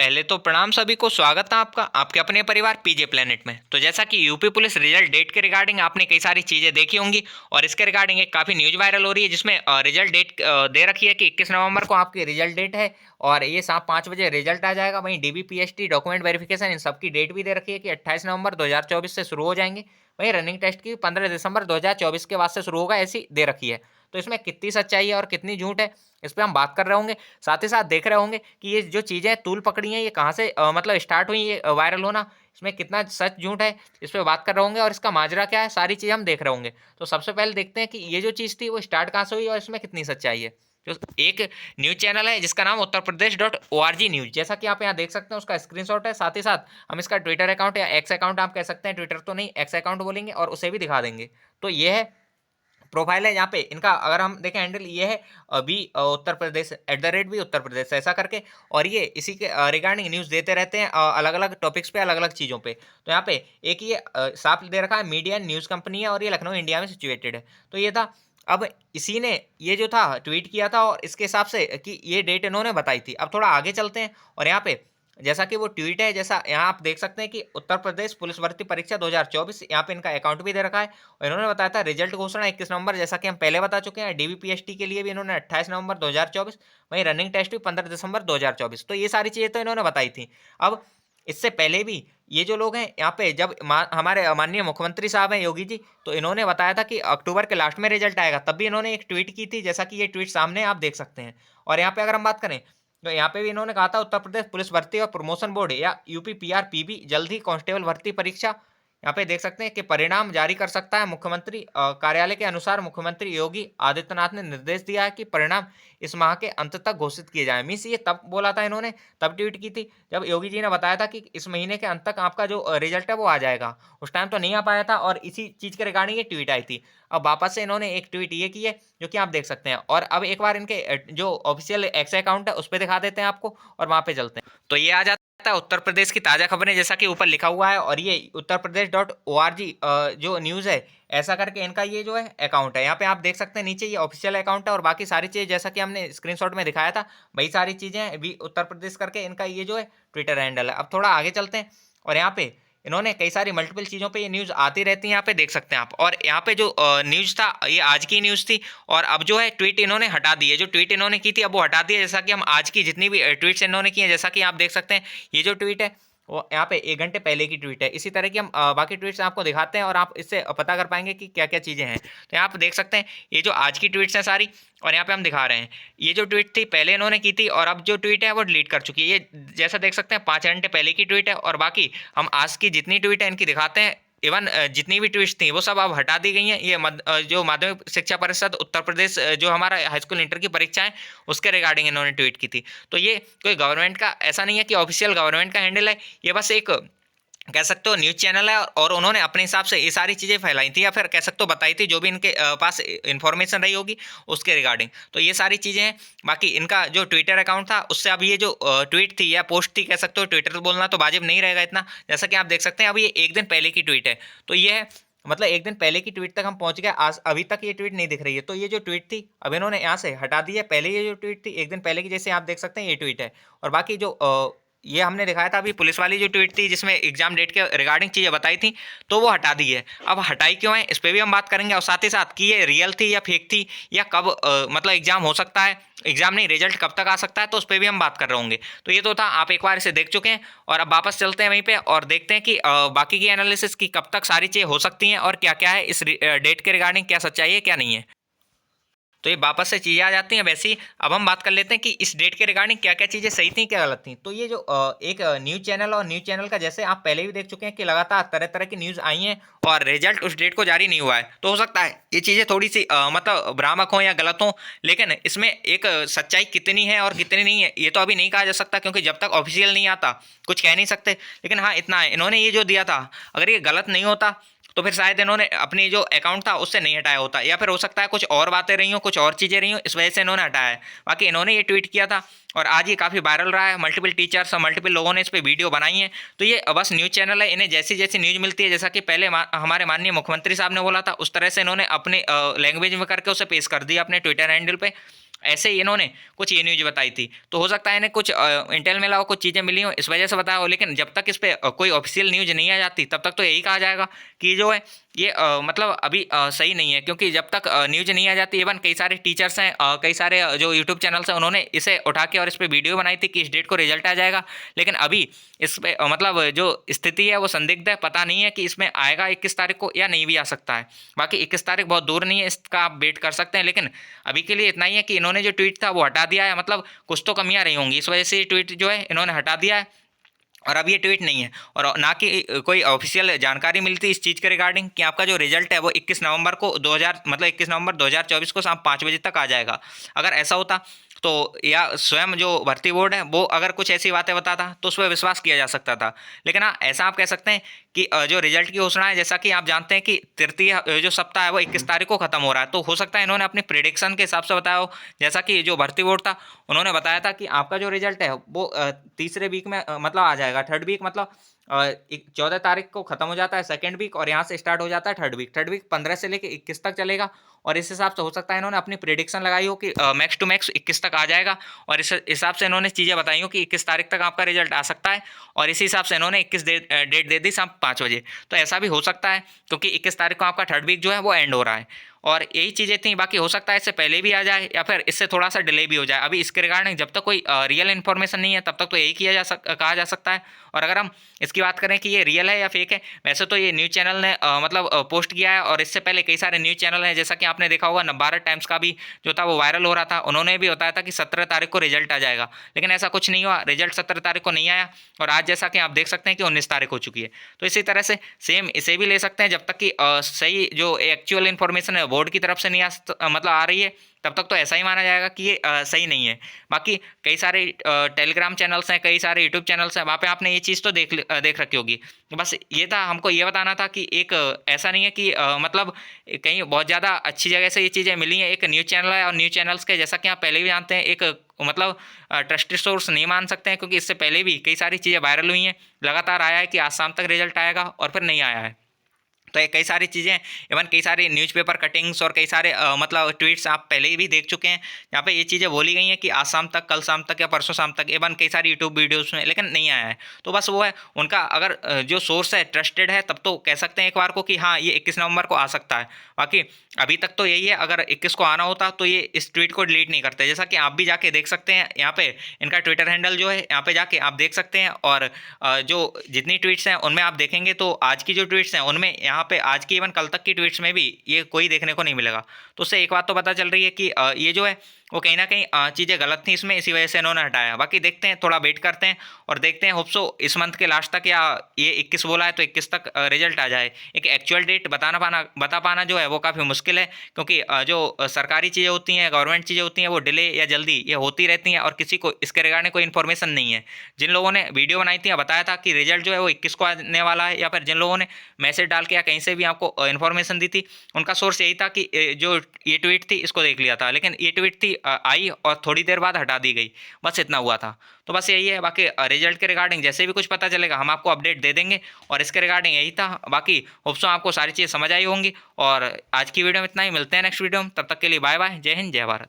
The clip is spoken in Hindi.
पहले तो प्रणाम सभी को, स्वागत है आपका आपके अपने परिवार पीजे प्लेनेट में। तो जैसा कि यूपी पुलिस रिजल्ट डेट के रिगार्डिंग आपने कई सारी चीज़ें देखी होंगी और इसके रिगार्डिंग एक काफ़ी न्यूज़ वायरल हो रही है जिसमें रिजल्ट डेट दे रखी है कि 21 नवंबर को आपकी रिजल्ट डेट है और ये शाम 5 बजे रिजल्ट आ जाएगा। वहीं डीबीपीएसटी डॉक्यूमेंट वेरिफिकेशन इन सबकी डेट भी दे रखी है कि 28 नवंबर 2024 से शुरू हो जाएंगे। वहीं रनिंग टेस्ट की 15 दिसंबर 2024 के बाद से शुरू होगा, ऐसी दे रखी है। तो इसमें कितनी सच्चाई है और कितनी झूठ है, इस पे हम बात कर रहे होंगे। साथ ही साथ देख रहे होंगे कि ये जो चीज़ें तूल पकड़ी हैं ये कहाँ से मतलब स्टार्ट हुई, ये वायरल होना, इसमें कितना सच झूठ है, इस पे बात कर रहे होंगे और इसका माजरा क्या है, सारी चीज़ें हम देख रहे होंगे। तो सबसे पहले देखते हैं कि ये जो चीज़ थी वो स्टार्ट कहाँ से हुई और इसमें कितनी सच्चाई है। जो एक न्यूज़ चैनल है जिसका नाम Uttar Pradesh dot O R G news, जैसा कि आप यहाँ देख सकते हैं उसका स्क्रीनशॉट है। साथ ही साथ हम इसका ट्विटर अकाउंट या एक्स अकाउंट आप कह सकते हैं, ट्विटर तो नहीं एक्स अकाउंट बोलेंगे, और उसे भी दिखा देंगे। तो ये है प्रोफाइल है यहाँ पे इनका, अगर हम देखें हैंडल ये है बी उत्तर प्रदेश @ भी उत्तर प्रदेश ऐसा करके, और ये इसी के रिगार्डिंग न्यूज़ देते रहते हैं अलग अलग टॉपिक्स पे, अलग अलग चीज़ों पे। तो यहाँ पे एक ये साफ दे रखा है मीडिया न्यूज़ कंपनी है और ये लखनऊ इंडिया में सिचुएटेड है। तो ये था। अब इसी ने ये जो था ट्वीट किया था और इसके हिसाब से कि ये डेट इन्होंने बताई थी। अब थोड़ा आगे चलते हैं और यहाँ पे जैसा कि वो ट्वीट है, जैसा यहाँ आप देख सकते हैं कि उत्तर प्रदेश पुलिस भर्ती परीक्षा 2024, यहाँ पे इनका अकाउंट भी दे रखा है और इन्होंने बताया था रिजल्ट घोषणा 21 नवंबर, जैसा कि हम पहले बता चुके हैं। डीबीपीएसटी के लिए भी इन्होंने 28 नवंबर 2024, वहीं रनिंग टेस्ट भी 15 दिसंबर 2024। तो ये सारी चीज़ें तो इन्होंने बताई थी। अब इससे पहले भी ये जो लोग हैं यहाँ पे, जब हमारे माननीय मुख्यमंत्री साहब हैं योगी जी, तो इन्होंने बताया था कि अक्टूबर के लास्ट में रिजल्ट आएगा, तब भी इन्होंने एक ट्वीट की थी, जैसा कि ये ट्वीट सामने आप देख सकते हैं। और यहाँ पे अगर हम बात करें तो यहाँ पे भी इन्होंने कहा था उत्तर प्रदेश पुलिस भर्ती और प्रमोशन बोर्ड या यूपी पीआरपीबी जल्द ही कांस्टेबल भर्ती परीक्षा, यहाँ पे देख सकते हैं कि परिणाम जारी कर सकता है मुख्यमंत्री कार्यालय के अनुसार मुख्यमंत्री योगी आदित्यनाथ ने निर्देश दिया है कि परिणाम इस माह के अंत तक घोषित किए जाए। मीन्स ये तब बोला था इन्होंने, तब ट्वीट की थी जब योगी जी ने बताया था कि इस महीने के अंत तक आपका जो रिजल्ट है वो आ जाएगा। उस टाइम तो नहीं आ पाया था और इसी चीज़ के रिगार्डिंग ये ट्वीट आई थी। अब वापस से इन्होंने एक ट्वीट ये की है जो कि आप देख सकते हैं, और अब एक बार इनके जो ऑफिशियल एक्स अकाउंट है उस पर दिखा देते हैं आपको और वहाँ पे चलते हैं। तो ये आ जाता है उत्तर प्रदेश की ताज़ा खबरें, जैसा कि ऊपर लिखा हुआ है, और ये उत्तर प्रदेश डॉट ओ आर जी जो न्यूज़ है ऐसा करके इनका ये जो है अकाउंट है। यहाँ पे आप देख सकते हैं नीचे ये ऑफिशियल अकाउंट है और बाकी सारी चीज़ जैसा कि हमने स्क्रीनशॉट में दिखाया था वही सारी चीज़ें भी उत्तर प्रदेश करके इनका ये जो है ट्विटर हैंडल है। अब थोड़ा आगे चलते हैं और यहाँ पे इन्होंने कई सारी मल्टीपल चीज़ों पे ये न्यूज़ आती रहती है, यहाँ पे देख सकते हैं आप। और यहाँ पे जो न्यूज़ था ये आज की न्यूज़ थी और अब जो है ट्वीट इन्होंने हटा दी है, जो ट्वीट इन्होंने की थी अब वो हटा दी है। जैसा कि हम आज की जितनी भी ट्वीट्स इन्होंने की हैं, जैसा कि आप देख सकते हैं ये जो ट्वीट है वो यहाँ पे 1 घंटे पहले की ट्वीट है। इसी तरह की हम बाकी ट्वीट्स आपको दिखाते हैं और आप इससे पता कर पाएंगे कि क्या क्या चीज़ें हैं। तो यहाँ आप देख सकते हैं ये जो आज की ट्वीट्स हैं सारी, और यहाँ पे हम दिखा रहे हैं ये जो ट्वीट थी पहले इन्होंने की थी और अब जो ट्वीट है वो डिलीट कर चुकी है। ये जैसा देख सकते हैं 5 घंटे पहले की ट्वीट है और बाकी हम आज की जितनी ट्वीट है इनकी दिखाते हैं। इवन जितनी भी ट्वीट्स थी वो सब अब हटा दी गई हैं। ये जो माध्यमिक शिक्षा परिषद उत्तर प्रदेश जो हमारा हाई स्कूल इंटर की परीक्षा है उसके रिगार्डिंग इन्होंने ट्वीट की थी। तो ये कोई गवर्नमेंट का ऐसा नहीं है कि ऑफिशियल गवर्नमेंट का हैंडल है, ये बस एक कह सकते हो न्यूज़ चैनल है और उन्होंने अपने हिसाब से ये सारी चीज़ें फैलाई थी या फिर कह सकते हो बताई थी, जो भी इनके पास इन्फॉर्मेशन रही होगी उसके रिगार्डिंग। तो ये सारी चीज़ें हैं। बाकी इनका जो ट्विटर अकाउंट था उससे अब ये जो ट्वीट थी या पोस्ट थी, कह सकते हो ट्विटर तो बोलना तो वाजिब नहीं रहेगा इतना, जैसा कि आप देख सकते हैं अब ये 1 दिन पहले की ट्वीट है। तो ये है मतलब 1 दिन पहले की ट्वीट तक हम पहुंच गए, आज अभी तक ये ट्वीट नहीं दिख रही है। तो ये जो ट्वीट थी अब इन्होंने यहाँ से हटा दी है। पहले ये जो ट्वीट थी 1 दिन पहले की, जैसे आप देख सकते हैं ये ट्वीट है। और बाकी जो ये हमने दिखाया था अभी पुलिस वाली जो ट्वीट थी जिसमें एग्जाम डेट के रिगार्डिंग चीज़ें बताई थी, तो वो हटा दी है। अब हटाई क्यों है इस पर भी हम बात करेंगे, और साथ ही साथ कि ये रियल थी या फेक थी या कब मतलब एग्जाम हो सकता है, एग्जाम नहीं रिजल्ट कब तक आ सकता है, तो उस पर भी हम बात कर रहे होंगे। तो ये तो था, आप एक बार इसे देख चुके हैं और अब वापस चलते हैं वहीं पे और देखते हैं कि बाकी की एनालिसिस की कब तक सारी चीज़ें हो सकती हैं और क्या क्या है इस डेट के रिगार्डिंग, क्या सच्चाई है क्या नहीं है। तो ये वापस से चीज़ें आ जाती हैं। वैसे ही अब हम बात कर लेते हैं कि इस डेट के रिगार्डिंग क्या क्या चीज़ें सही थी क्या गलत थी। तो ये जो एक न्यूज़ चैनल और न्यूज़ चैनल का, जैसे आप पहले भी देख चुके हैं कि लगातार तरह तरह की न्यूज़ आई हैं और रिजल्ट उस डेट को जारी नहीं हुआ है। तो हो सकता है ये चीज़ें थोड़ी सी मतलब भ्रामक हों या गलत हों, लेकिन इसमें एक सच्चाई कितनी है और कितनी नहीं है ये तो अभी नहीं कहा जा सकता, क्योंकि जब तक ऑफिशियल नहीं आता कुछ कह नहीं सकते। लेकिन हाँ इतना है, इन्होंने ये जो दिया था अगर ये गलत नहीं होता तो फिर शायद इन्होंने अपनी जो अकाउंट था उससे नहीं हटाया होता, या फिर हो सकता है कुछ और बातें रही हो, कुछ और चीज़ें रही हो, इस वजह से इन्होंने हटाया है। बाकी इन्होंने ये ट्वीट किया था और आज ये काफ़ी वायरल रहा है, मल्टीपल टीचर्स और मल्टीपल लोगों ने इस पर वीडियो बनाई है। तो ये बस न्यूज़ चैनल है, इन्हें जैसी जैसी न्यूज़ मिलती है, जैसा कि पहले हमारे माननीय मुख्यमंत्री साहब ने बोला था उस तरह से इन्होंने अपने लैंग्वेज में करके उसे पेश कर दिया अपने ट्विटर हैंडल पे। ऐसे ही इन्होंने कुछ ये न्यूज बताई थी। तो हो सकता है इन्हें कुछ इंटेल मिला हो, कुछ चीज़ें मिली हो, इस वजह से बताया हो। लेकिन जब तक इस पे कोई ऑफिशियल न्यूज नहीं आ जाती तब तक तो यही कहा जाएगा कि जो है ये मतलब अभी सही नहीं है, क्योंकि जब तक न्यूज नहीं आ जाती। इवन कई सारे टीचर्स हैं, कई सारे जो यूट्यूब चैनल्स हैं, उन्होंने इसे उठा के और इस पर वीडियो बनाई थी कि इस डेट को रिजल्ट आ जाएगा। लेकिन अभी इस पे मतलब जो स्थिति है वो संदिग्ध है, पता नहीं है कि इसमें आएगा 21 तारीख को या नहीं भी आ सकता है। बाकी 21 तारीख बहुत दूर नहीं है, इसका आप वेट कर सकते हैं। लेकिन अभी के लिए इतना ही है कि इन्होंने जो ट्वीट था वो हटा दिया है, मतलब कुछ तो कमियां रही होंगी, इस वजह से ये ट्वीट जो है इन्होंने हटा दिया है। और अब ये ट्वीट नहीं है, और ना कि कोई ऑफिशियल जानकारी मिलती इस चीज़ के रिगार्डिंग कि आपका जो रिजल्ट है वो 21 नवंबर को 2000 मतलब 21 नवंबर 2024 को शाम 5 बजे तक आ जाएगा। अगर ऐसा होता तो, या स्वयं जो भर्ती बोर्ड है वो अगर कुछ ऐसी बातें बताता तो उस पर विश्वास किया जा सकता था। लेकिन हाँ, ऐसा आप कह सकते हैं कि जो रिजल्ट की घोषणा है, जैसा कि आप जानते हैं कि तृतीय जो सप्ताह है वो 21 तारीख को खत्म हो रहा है, तो हो सकता है इन्होंने अपनी प्रिडिक्शन के हिसाब से बताया हो। जैसा कि जो भर्ती बोर्ड था उन्होंने बताया था कि आपका जो रिजल्ट है वो तीसरे वीक में मतलब आ जाएगा, थर्ड वीक, मतलब 14 तारीख को खत्म हो जाता है सेकेंड वीक, और यहाँ से स्टार्ट हो जाता है थर्ड वीक। थर्ड वीक 15 से लेकर 21 तक चलेगा। और इस हिसाब से हो सकता है इन्होंने अपनी प्रिडिक्शन लगाई हो कि मैक्स टू मैक्स 21 तक आ जाएगा, और इस हिसाब से इन्होंने चीज़ें बताई हो कि 21 तारीख तक आपका रिजल्ट आ सकता है। और इसी हिसाब से इन्होंने 21 डेट दे दी शाम 5 बजे। तो ऐसा भी हो सकता है, क्योंकि 21 तारीख को आपका थर्ड वीक जो है वो एंड हो रहा है। और यही चीज़ें थी, बाकी हो सकता है इससे पहले भी आ जाए या फिर इससे थोड़ा सा डिले भी हो जाए। अभी इसके रिगार्डिंग जब तक कोई रियल इन्फॉर्मेशन नहीं है तब तक तो यही कहा जा सकता है। और अगर हम इसकी बात करें कि ये रियल है या फेक है, वैसे तो ये न्यूज़ चैनल ने मतलब पोस्ट किया है, और इससे पहले कई सारे न्यूज़ चैनल हैं, जैसा कि आपने देखा होगा नवभारत टाइम्स का भी जो था वो वायरल हो रहा था। उन्होंने भी बताया था कि 17 तारीख को रिजल्ट आ जाएगा, लेकिन ऐसा कुछ नहीं हुआ, रिजल्ट 17 तारीख को नहीं आया। और आज जैसा कि आप देख सकते हैं कि 19 तारीख हो चुकी है। तो इसी तरह से सेम इसे भी ले सकते हैं, जब तक कि सही जो एक्चुअल इन्फॉर्मेशन है बोर्ड की तरफ से नहीं मतलब आ रही है, तब तक तो ऐसा ही माना जाएगा कि ये सही नहीं है। बाकी कई सारे टेलीग्राम चैनल्स हैं, कई सारे यूट्यूब चैनल्स हैं, वहाँ पे आपने ये चीज़ तो देख रखी होगी। बस ये था, हमको ये बताना था कि एक ऐसा नहीं है कि मतलब कहीं बहुत ज़्यादा अच्छी जगह से ये चीज़ें मिली हैं। एक न्यूज़ चैनल है, और न्यूज़ चैनल्स के जैसा कि आप पहले भी जानते हैं एक मतलब ट्रस्टेड सोर्स नहीं मान सकते हैं, क्योंकि इससे पहले भी कई सारी चीज़ें वायरल हुई हैं। लगातार आया है कि आज शाम तक रिजल्ट आएगा, और फिर नहीं आया है। तो ये कई सारी चीज़ें, इवन कई सारी न्यूज़पेपर कटिंग्स और कई सारे मतलब ट्वीट्स आप पहले ही भी देख चुके हैं, यहाँ पे ये चीज़ें बोली गई हैं कि आज शाम तक, कल शाम तक या परसों शाम तक, इवन कई सारी यूट्यूब वीडियोस में, लेकिन नहीं आया है। तो बस वो है उनका, अगर जो सोर्स है ट्रस्टेड है तब तो कह सकते हैं एक बार को कि हाँ ये 21 नवंबर को आ सकता है। बाकी अभी तक तो यही है, अगर 21 को आना होता तो ये इस ट्वीट को डिलीट नहीं करते। जैसा कि आप भी जाके देख सकते हैं, यहाँ पे इनका ट्विटर हैंडल जो है, यहाँ पे जाके आप देख सकते हैं। और जो जितनी ट्वीट्स हैं उनमें आप देखेंगे तो आज की जो ट्वीट्स हैं उनमें, यहाँ पे आज की इवन कल तक की ट्वीट्स में भी ये कोई देखने को नहीं मिलेगा। तो उससे एक बात तो पता चल रही है कि ये जो है वो कहीं ना कहीं चीज़ें गलत थी इसमें, इसी वजह से इन्होंने हटाया। बाकी देखते हैं, थोड़ा वेट करते हैं और देखते हैं, होप्सो इस मंथ के लास्ट तक, या ये 21 बोला है तो 21 तक रिजल्ट आ जाए। एक एक्चुअल डेट बता पाना जो है वो काफ़ी मुश्किल है, क्योंकि जो सरकारी चीज़ें होती हैं, गवर्नमेंट चीज़ें होती हैं, वो डिले या जल्दी ये होती रहती हैं, और किसी को इसके रिगार्डिंग कोई इन्फॉर्मेशन नहीं है। जिन लोगों ने वीडियो बनाई थी, बताया था कि रिजल्ट जो है वो 21 को आने वाला है, या फिर जिन लोगों ने मैसेज डाल के या कहीं से भी आपको इन्फॉर्मेशन दी थी, उनका सोर्स यही था कि जो ये ट्वीट थी इसको देख लिया था, लेकिन ये ट्वीट थी आई और थोड़ी देर बाद हटा दी गई, बस इतना हुआ था। तो बस यही है। बाकी रिजल्ट के रिगार्डिंग जैसे भी कुछ पता चलेगा हम आपको अपडेट दे देंगे, और इसके रिगार्डिंग यही था। बाकी होप्सो आपको सारी चीज़ें समझ आई होंगी, और आज की वीडियो में इतना ही। मिलते हैं नेक्स्ट वीडियो में, तब तक के लिए बाय बाय, जय हिंद, जय भारत।